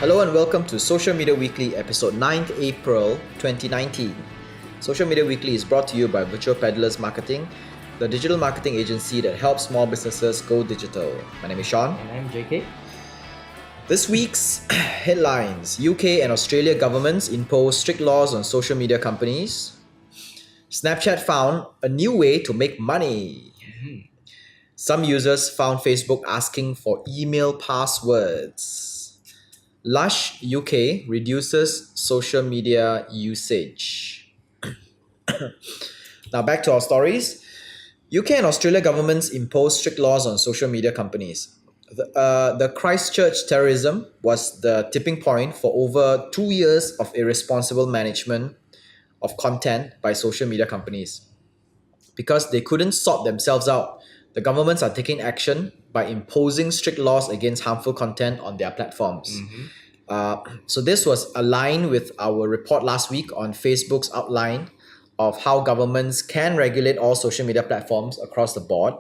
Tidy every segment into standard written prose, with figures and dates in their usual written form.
Hello and welcome to Social Media Weekly, episode 9th April 2019. Social Media Weekly is brought to you by Virtual Peddlers Marketing, the digital marketing agency that helps small businesses go digital. My name is Sean. And I'm JK. This week's headlines: UK and Australia governments impose strict laws on social media companies. Snapchat found a new way to make money. Some users found Facebook asking for email passwords. Lush UK reduces social media usage. Now back to our stories. UK and Australia governments impose strict laws on social media companies. The Christchurch terrorism was the tipping point for over 2 years of irresponsible management of content by social media companies. Because they couldn't sort themselves out, the governments are taking action by imposing strict laws against harmful content on their platforms. So this was aligned with our report last week on Facebook's outline of how governments can regulate all social media platforms across the board.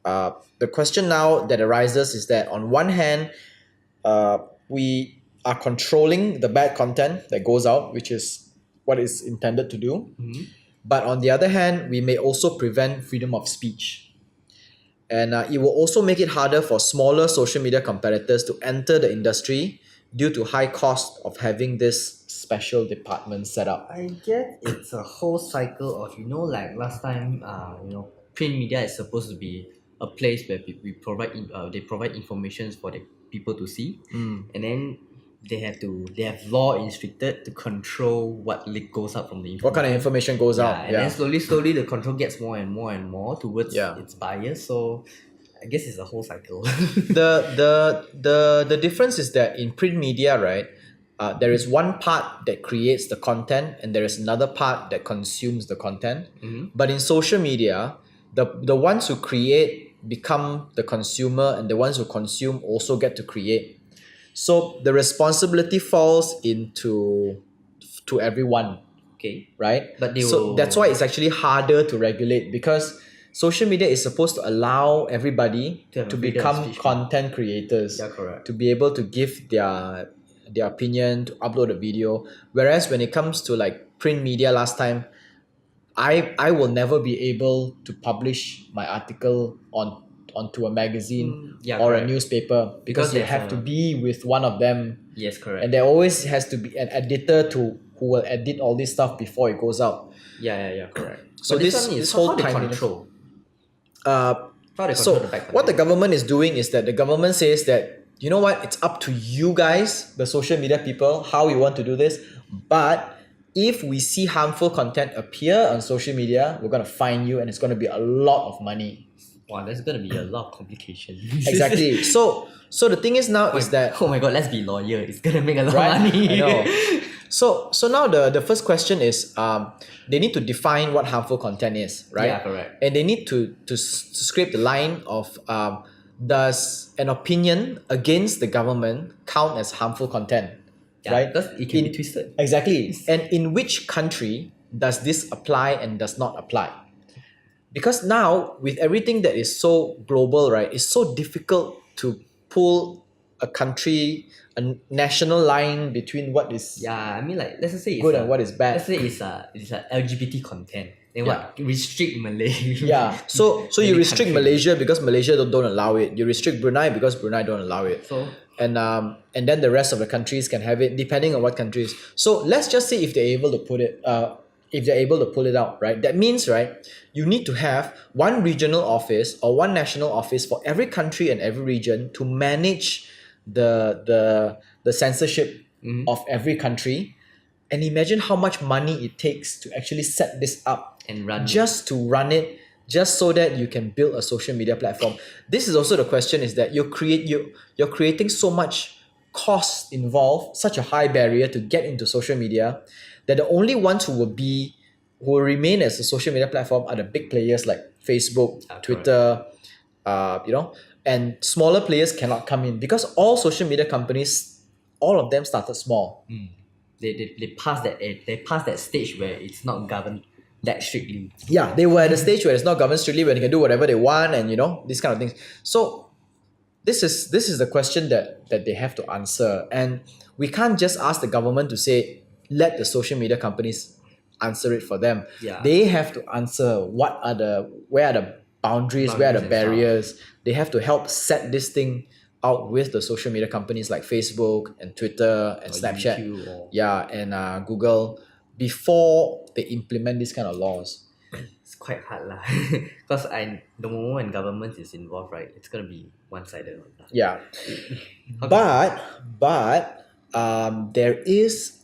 The question now that arises is that on one hand, we are controlling the bad content that goes out, which is what it's intended to do. But on the other hand, we may also prevent freedom of speech. And it will also make it harder for smaller social media competitors to enter the industry due to high cost of having this special department set up. I guess it's a whole cycle of, like last time, print media is supposed to be a place where we provide they provide information for the people to see, and then they have law restricted to control what leak goes out from the information. What kind of information goes out? And then slowly the control gets more and more towards its buyers. So I guess it's a whole cycle. The difference is that in print media, right, there is one part that creates the content and there is another part that consumes the content. But in social media, the ones who create become the consumer, and the ones who consume also get to create. So the responsibility falls to everyone. Okay. Right? But that's why it's actually harder to regulate, because social media is supposed to allow everybody to become content creators. Yeah, correct. To be able to give their opinion, to upload a video. Whereas when it comes to like print media last time, I will never be able to publish my article onto a magazine or a newspaper because you have to be with one of them. Yes, correct. And there always has to be an editor who will edit all this stuff before it goes out. Yeah, correct. So but this whole how they time control. So what the government is doing is that the government says that, you know what, it's up to you guys, the social media people, how you want to do this. But if we see harmful content appear on social media, we're going to fine you, and it's going to be a lot of money. Wow, there's going to be a lot of complications. Exactly. So the thing is now is that... Oh my god, let's be lawyer. It's going to make a lot of money. I know. So now the first question is they need to define what harmful content is, right? Yeah, correct. And they need to scrape the line of does an opinion against the government count as harmful content? Yeah, right? Because it can be twisted. Exactly. And in which country does this apply and does not apply? Because now, with everything that is so global, right, it's so difficult to pull a country, a national line between what is let's just say good and what is bad. Let's say it's a LGBT content. Then what? Restrict Malay. Yeah. So you restrict Malaysia because Malaysia don't allow it. You restrict Brunei because Brunei don't allow it. So and then the rest of the countries can have it depending on what countries. So let's just say if they're able to put it if they're able to pull it out, right? That means, right, you need to have one regional office or one national office for every country and every region to manage the censorship of every country. And imagine how much money it takes to actually set this up and run just so that you can build a social media platform. This is also the question, is that you're creating so much cost involved, such a high barrier to get into social media, that the only ones who will remain as a social media platform are the big players like Facebook, Twitter, and smaller players cannot come in because all social media companies, all of them started small. They passed that stage where it's not governed that strictly. Yeah, they were at a stage where it's not governed strictly, where they can do whatever they want and these kind of things. So this is the question that they have to answer, and we can't just ask the government to say let the social media companies answer it for them. Yeah. They have to answer where are the boundaries, where are the Boundaries and barriers. They have to help set this thing out with the social media companies like Facebook and Twitter and Or Snapchat, YouTube or- and Google before they implement these kind of laws. It's quite hard lah. Because the moment when government is involved, right, it's gonna be one-sided. Yeah, Okay. but there is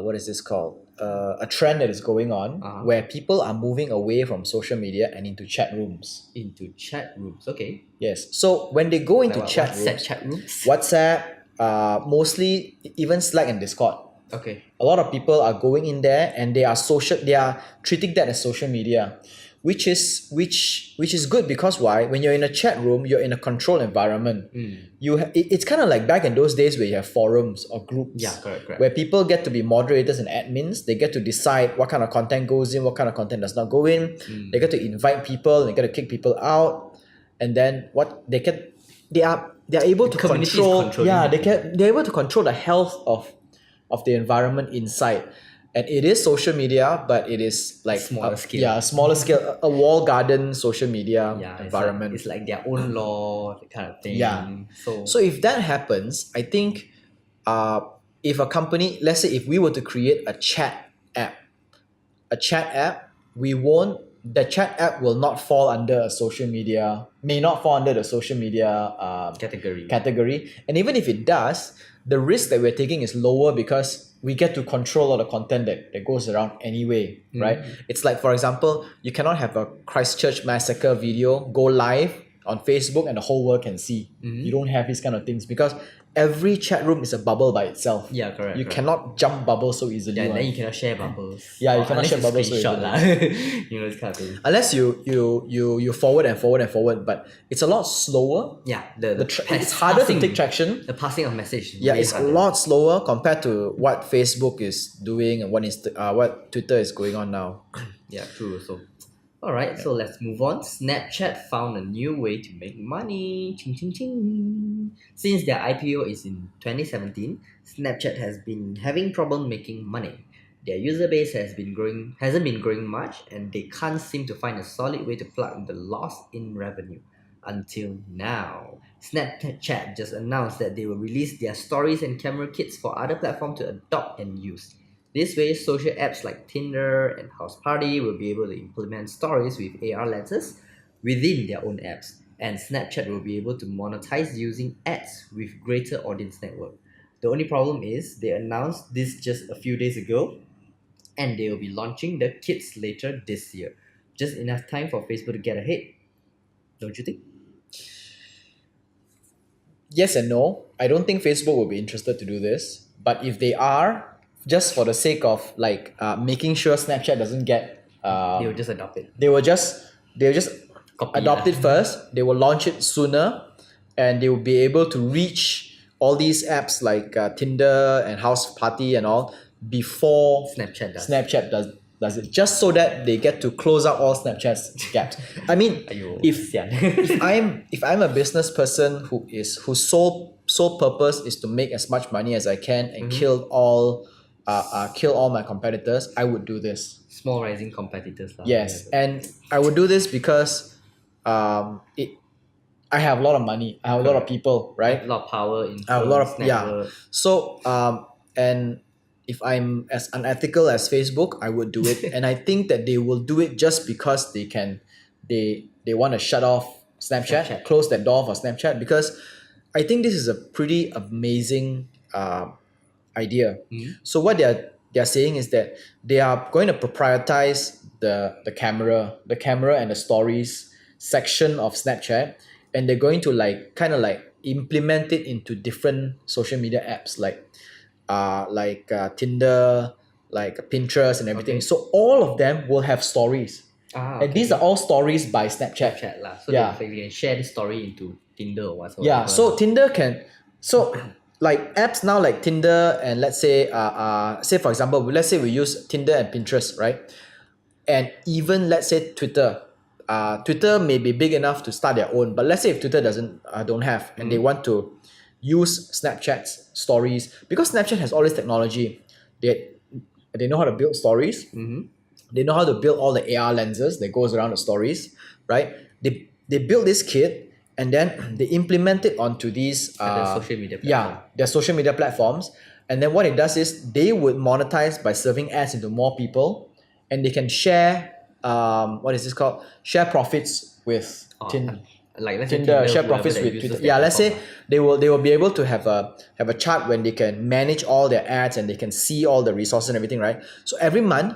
what is this called, a trend that is going on Uh-huh. where people are moving away from social media and into chat rooms. Into chat rooms, okay. Yes, so when they go into Like chat WhatsApp rooms, chat rooms. WhatsApp, mostly even Slack and Discord, Okay. a lot of people are going in there and they are treating that as social media, which is good, because why? When you're in a chat room, you're in a controlled environment. It's kind of like back in those days where you have forums or groups, Yeah, correct. where people get to be moderators and admins. They get to decide what kind of content goes in, what kind of content does not go in. They get to invite people, they get to kick people out, and then they are able to community is control. controlling Yeah, it. they're able to control the health of the environment inside. And it is social media, but it is like Smaller scale. Yeah, smaller scale, a wall garden social media Yeah, environment. It's like their own law, that kind of thing. Yeah. So So if that happens, I think if a company, let's say if we were to create a chat app, the chat app will not fall under a social media, may not fall under the social media category. And even if it does, the risk that we're taking is lower because we get to control all the content that goes around anyway, right? It's like, for example, you cannot have a Christchurch massacre video go live on Facebook and the whole world can see. You don't have these kind of things because every chat room is a bubble by itself. Yeah, correct. You cannot jump bubbles so easily. Yeah, and one. then you cannot share bubbles. Yeah, you Or cannot unless share bubbles so screenshot easily. lah. This kind of thing. Unless you forward and forward and forward, but it's a lot slower. Yeah, It's harder to take traction. The passing of message. Yeah, way it's a harder. lot slower compared to what Facebook is doing and what Twitter is going on now. Yeah, true. So, alright, so let's move on. Snapchat found a new way to make money. Ching, ching, ching. Since their IPO is in 2017, Snapchat has been having problem making money. Their user base hasn't been growing much, and they can't seem to find a solid way to plug the loss in revenue. Until now, Snapchat just announced that they will release their stories and camera kits for other platforms to adopt and use. This way, social apps like Tinder and House Party will be able to implement stories with AR lenses within their own apps, and Snapchat will be able to monetize using ads with greater audience network. The only problem is they announced this just a few days ago, and they will be launching the kits later this year. Just enough time for Facebook to get ahead. Don't you think? Yes and no. I don't think Facebook will be interested to do this, but if they are, just for the sake of making sure Snapchat doesn't get They will just adopt it. they will just Copy adopt lah. it first. They will launch it sooner, and they will be able to reach all these apps like Tinder and House Party and all before Snapchat does. Snapchat does it, just so that they get to close out all Snapchat's gaps. I mean, Aiyo, if sian. if I'm a business person whose sole purpose is to make as much money as I can and kill all my competitors, I would do this. Small rising competitors lah. Yes, and I would do this because I have a lot of money. I have a lot of people, right? A lot of power in I have a lot of network. So and if I'm as unethical as Facebook, I would do it. And I think that they will do it just because they want to shut off Snapchat, close that door for Snapchat, because I think this is a pretty amazing idea. So what they're saying is that they are going to proprietize the camera and the stories section of Snapchat, and they're going to implement it into different social media apps like Tinder, like Pinterest and everything. Okay. So all of them will have stories. And these are all stories by Snapchat. Snapchat lah. So Yeah. they can share the story into Tinder or whatsoever. Yeah, so Tinder like apps now like Tinder and let's say say for example, let's say we use Tinder and Pinterest, right? And even let's say Twitter, Twitter may be big enough to start their own, but let's say if Twitter don't have and they want to use Snapchat's stories, because Snapchat has all this technology, they know how to build stories. They know how to build all the AR lenses that goes around the stories, right? They build this kit and then they implement it onto these the social media platform. yeah, their social media platforms. And then what it does is they would monetize by serving ads into more people, and they can share what is this called? Share profits with Like let's say Tinder, share whoever profits that with uses Twitter. their Yeah, let's say platform. they will be able to have a chart when they can manage all their ads and they can see all the resources and everything, right? So every month,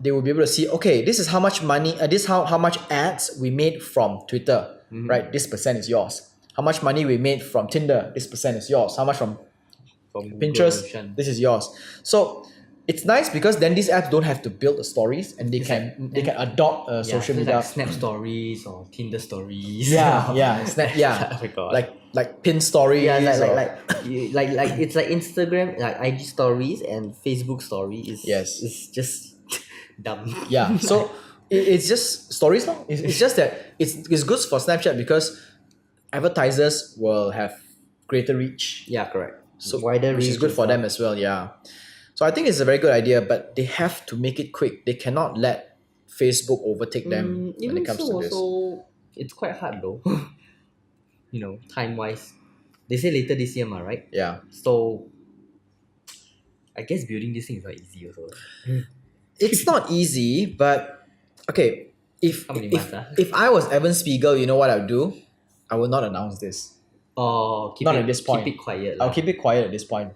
they will be able to see, okay, this is how much money, this how much ads we made from Twitter, right? This percent is yours. How much money we made from Tinder, this percent is yours. How much from From Google Pinterest, Ocean. this is yours. So it's nice because then these apps don't have to build the stories and they can adopt social so media. like Snap Stories or Tinder Stories. Snap, yeah, Oh my God. like pin stories. Yeah, or- like it's like Instagram, like IG stories and Facebook story is Yes. is just dumb. yeah. So it's just stories, no? It's just that it's good for Snapchat because advertisers will have greater reach. Yeah, correct. So Wider which is reach good and for stuff. them as well. Yeah. So I think it's a very good idea, but they have to make it quick. They cannot let Facebook overtake them when Even it comes so, to this. also it's quite hard though. Time wise, they say later this year, right? Yeah. So I guess building this thing is not easy also. It's not easy, but okay. If How many if, months, if I was Evan Spiegel, you know what I would do? I would not announce this. Or keep Not it, at this point. Keep it quiet. I'll lah. keep it quiet at this point.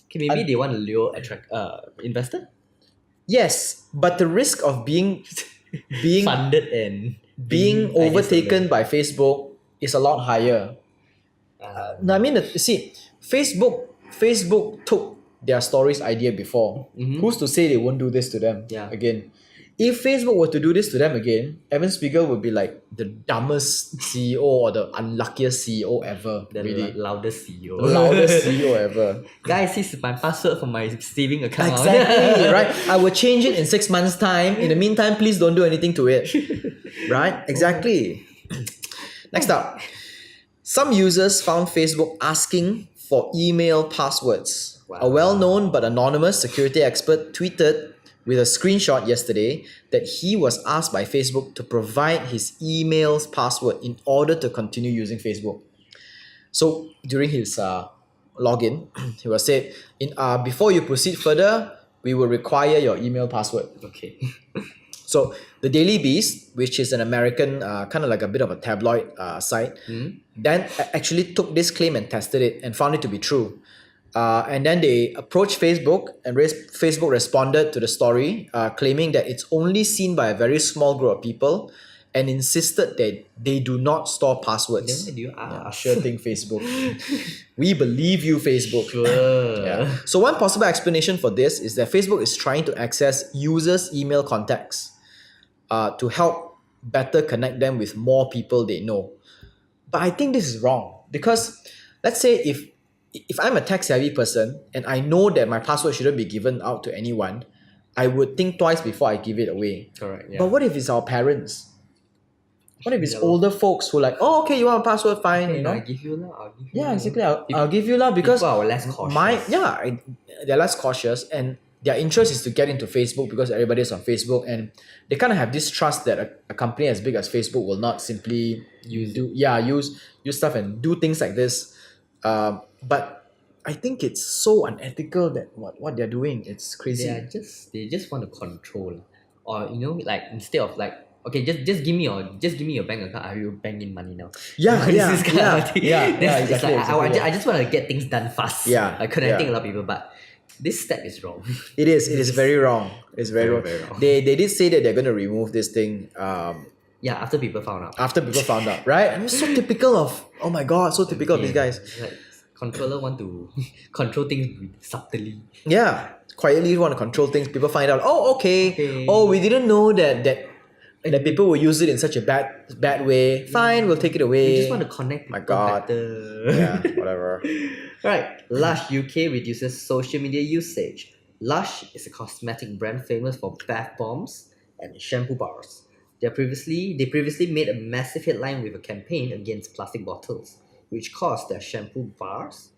Okay, maybe they want to lure attract investor Yes, but the risk of being funded and being overtaken by Facebook is a lot higher. No, I mean, see, Facebook took their stories idea before. Who's to say they won't do this to them Yeah. again? If Facebook were to do this to them again, Evan Spiegel would be like the dumbest CEO or the unluckiest CEO ever. the really. loudest CEO. The loudest CEO ever. Guys, this is my password for my saving account. Exactly, right? I will change it in 6 months' time. In the meantime, please don't do anything to it. Right? Exactly. Next up. Some users found Facebook asking for email passwords. Wow. A well-known but anonymous security expert tweeted with a screenshot yesterday that he was asked by Facebook to provide his email's password in order to continue using Facebook. So during his login, he was said, before you proceed further, we will require your email password. Okay. So the Daily Beast, which is an American kind of like a bit of a tabloid site, then actually took this claim and tested it and found it to be true. And then they approached Facebook and Facebook responded to the story, claiming that it's only seen by a very small group of people and insisted that they do not store passwords. Then why do you ask? Sure thing, Facebook. We believe you, Facebook. Sure. Yeah. So one possible explanation for this is that Facebook is trying to access users' email contacts to help better connect them with more people they know. But I think this is wrong because let's say if I'm a tech-savvy person and I know that my password shouldn't be given out to anyone, I would think twice before I give it away. Correct. Yeah. But what if it's our parents? What if it's Yeah. older folks who like, oh, okay, you want a password, fine, you know? I give you lah. I'll give you. Yeah, lah. exactly. I'll give you lah because People are less cautious. they're less cautious and their interest is to get into Facebook because everybody's on Facebook and they kind of have this trust that a company as big as Facebook will not simply use stuff and do things like this. But I think it's so unethical that what they're doing. It's crazy. They just want to control, or like instead of like, okay, just give me your bank account. I will bank in money now. This kind of thing. It's exactly. like, I just want to get things done fast. Yeah, like connecting yeah. a lot of people, but this step is wrong. It is very wrong. It's very wrong. very wrong. They did say that they're going to remove this thing Yeah, after people found out. after people found out, right? I mean, so typical of, oh my god, so typical of these guys. It's like controller want to control things subtly. Yeah, quietly want to control things. People find out, oh, okay. Okay. Oh, we didn't know that people will use it in such a bad way. Fine, we'll take it away. You just want to connect My people God. better. Yeah, whatever. Right. Lush UK reduces social media usage. Lush is a cosmetic brand famous for bath bombs and shampoo bars. They previously made a massive headline with a campaign against plastic bottles, which caused their shampoo bars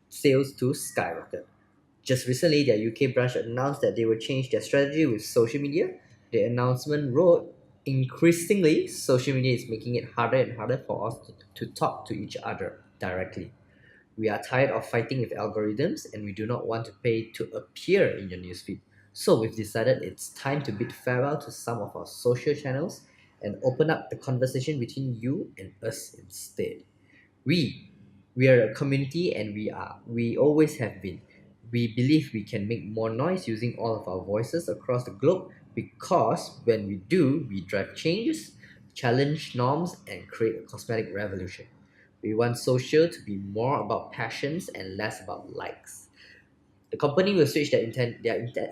sales to skyrocket. Just recently, their UK branch announced that they will change their strategy with social media. The announcement wrote, increasingly, social media is making it harder and harder for us to talk to each other directly. We are tired of fighting with algorithms and we do not want to pay to appear in your newsfeed. So we've decided it's time to bid farewell to some of our social channels and open up the conversation between you and us instead. We we are a community and we always have been. We believe we can make more noise using all of our voices across the globe because when we do, we drive changes, challenge norms, and create a cosmetic revolution. We want social to be more about passions and less about likes. The company will switch their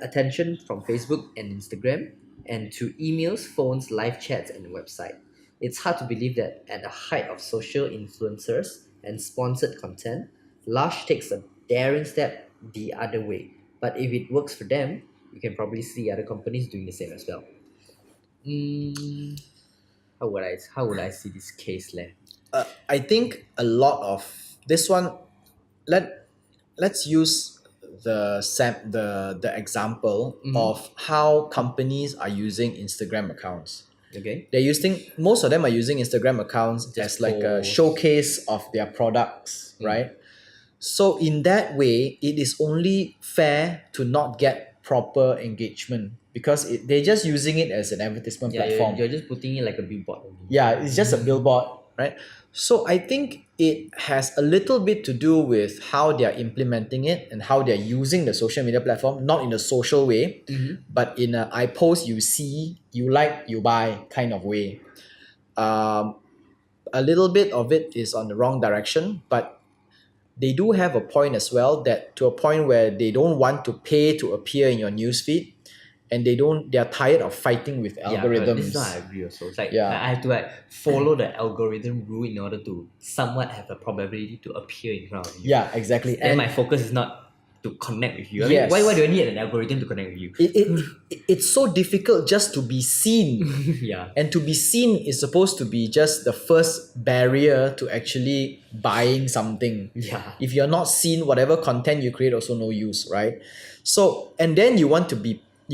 attention from Facebook and Instagram and to emails, phones, live chats, and the website. It's hard to believe that at the height of social influencers and sponsored content, Lush takes a daring step the other way. But if it works for them, you can probably see other companies doing the same as well. Mm, how would I see this case, Len? I think a lot of this one. Let's use the example of how companies are using Instagram accounts. Okay. Most of them are using Instagram accounts Just as like a post. showcase of their products, right? So in that way, it is only fair to not get proper engagement because they're just using it as an advertisement Yeah, platform. you're just putting it like a billboard. Only. Yeah, it's just a billboard, right? So I think it has a little bit to do with how they're implementing it and how they're using the social media platform, not in a social way, but in a I post, you see, you like, you buy kind of way. A little bit of it is on the wrong direction, but they do have a point as well, that to a point where they don't want to pay to appear in your newsfeed, and they're tired of fighting with Yeah, but algorithms. this is what I agree also. It's like Yeah. I have to like follow the algorithm rule in order to somewhat have a probability to appear in front of you. Yeah, exactly. Then And my focus is not to connect with you. I Yes. mean, why do I need an algorithm to connect with you? it's so difficult just to be seen. Yeah. And to be seen is supposed to be just the first barrier to actually buying something. Yeah. If you're not seen, whatever content you create also no use, right? So, and then you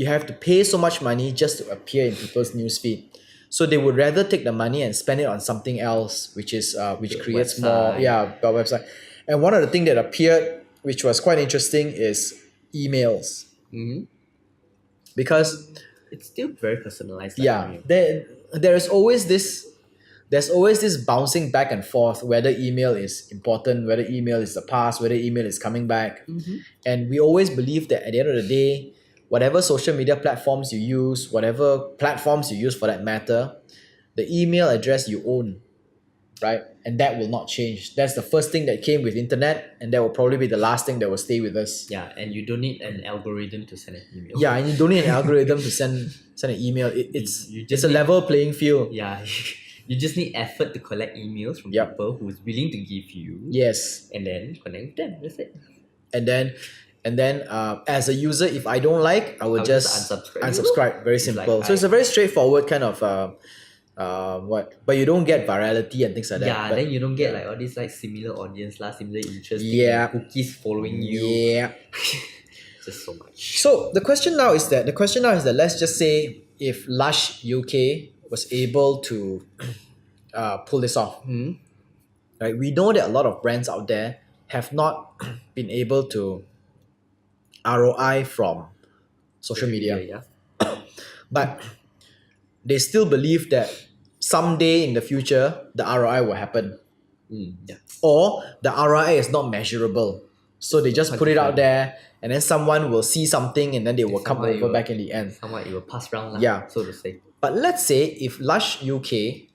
have to pay so much money just to appear in people's newsfeed. So they would rather take the money and spend it on something else, which The creates website. the website. And one of the things that appeared, which was quite interesting, is emails. Mm-hmm. Because It's still very personalized. Like yeah, email. there's always this bouncing back and forth, whether email is important, whether email is the past, whether email is coming back. And we always believe that at the end of the day, whatever social media platforms you use, whatever platforms you use for that matter, the email address you own, right? And that will not change. That's the first thing that came with internet, and that will probably be the last thing that will stay with us. Yeah, and you don't need an algorithm to send an email. Yeah, and you don't need an algorithm to send an email. It's You it's just a need- level playing field. Yeah. You just need effort to collect emails from Yup. people who's willing to give you. Yes. And then connect with them. That's it. And then as a user, if I don't like, I will I'll just just unsubscribe. unsubscribe. Very It's like simple. So it's a very straightforward kind of but you don't get virality and things like that. Yeah, But then you don't get like all these like similar audience lah, similar interest, Yeah. cookies following you. yeah. Just so much. So the question now is that let's just say if Lush UK was able to pull this off, right? We know that a lot of brands out there have not been able to ROI from social media, Yeah. but they still believe that someday in the future the ROI will happen, Yeah. or the ROI is not measurable. So they just put it out Quantifiable. there, and then someone will see something, and then they will come Someone over will- back in the end. Somewhat it will pass round lah, Yeah. so to say. But let's say if Lush UK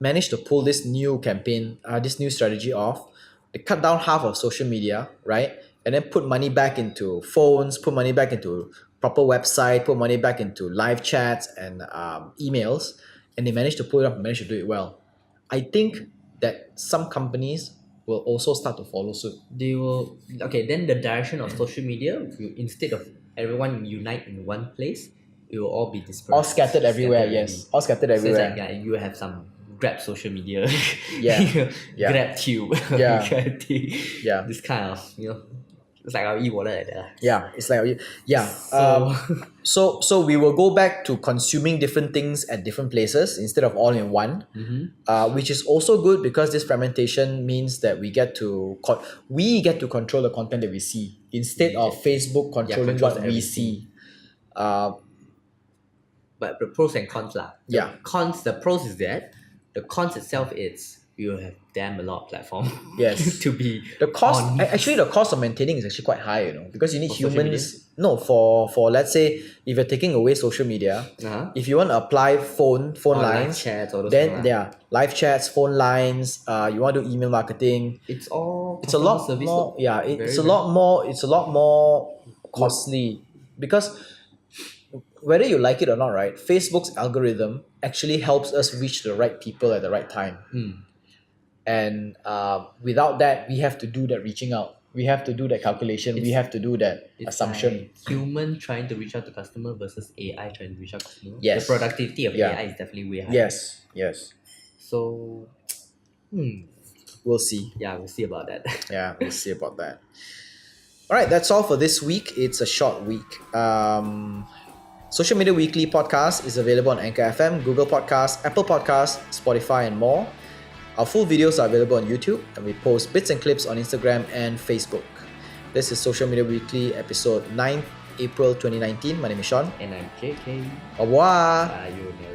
managed to pull this new campaign, this new strategy off, they cut down half of social media, right? And then put money back into phones, put money back into proper website, put money back into live chats and emails, and they managed to pull it off, managed to do it well. I think that some companies will also start to follow suit. They will then the direction of social media will, instead of everyone unite in one place, it it will all be dispersed. All scattered everywhere. already. Yes, all scattered So it's everywhere. like you have some Grab social media. Yeah. Yeah. Grab Tube. Yeah. Grab Tube. Yeah. This kind of, it's like our e-wallet like that. Yeah, it's like yeah. So, So we will go back to consuming different things at different places instead of all in one, which is also good because this fragmentation means that we get to control the content that we see instead of Facebook controlling controls what we everything. see. but the pros and cons lah. Yeah. The pros is that the cons itself is you have damn a lot of platform. Yes. to be The cost on. actually the cost of maintaining is actually quite high, because you need For social humans. No, for let's say if you're taking away social media, Uh-huh. if you want to apply phone Or live lines, chats, all those then kind of- there are live chats, phone lines. You want to do email marketing. It's all It's a lot customer service more. though. Yeah, it's a Very, lot more. It's a lot more costly because whether you like it or not, right? Facebook's algorithm actually helps us reach the right people at the right time. And without that, we have to do that reaching out. We have to do that calculation. We have to do that It's assumption. like human trying to reach out to customer versus AI trying to reach out to customer. Yes. The productivity of Yeah. AI is definitely way higher. Yes, yes. So, We'll see. yeah, we'll see about that. Yeah, we'll see about that. All right, that's all for this week. It's a short week. Social Media Weekly podcast is available on Anchor FM, Google Podcasts, Apple Podcasts, Spotify, and more. Our full videos are available on YouTube, and we post bits and clips on Instagram and Facebook. This is Social Media Weekly, episode 9th April 2019. My name is Sean. And I'm JK. Au revoir. You know.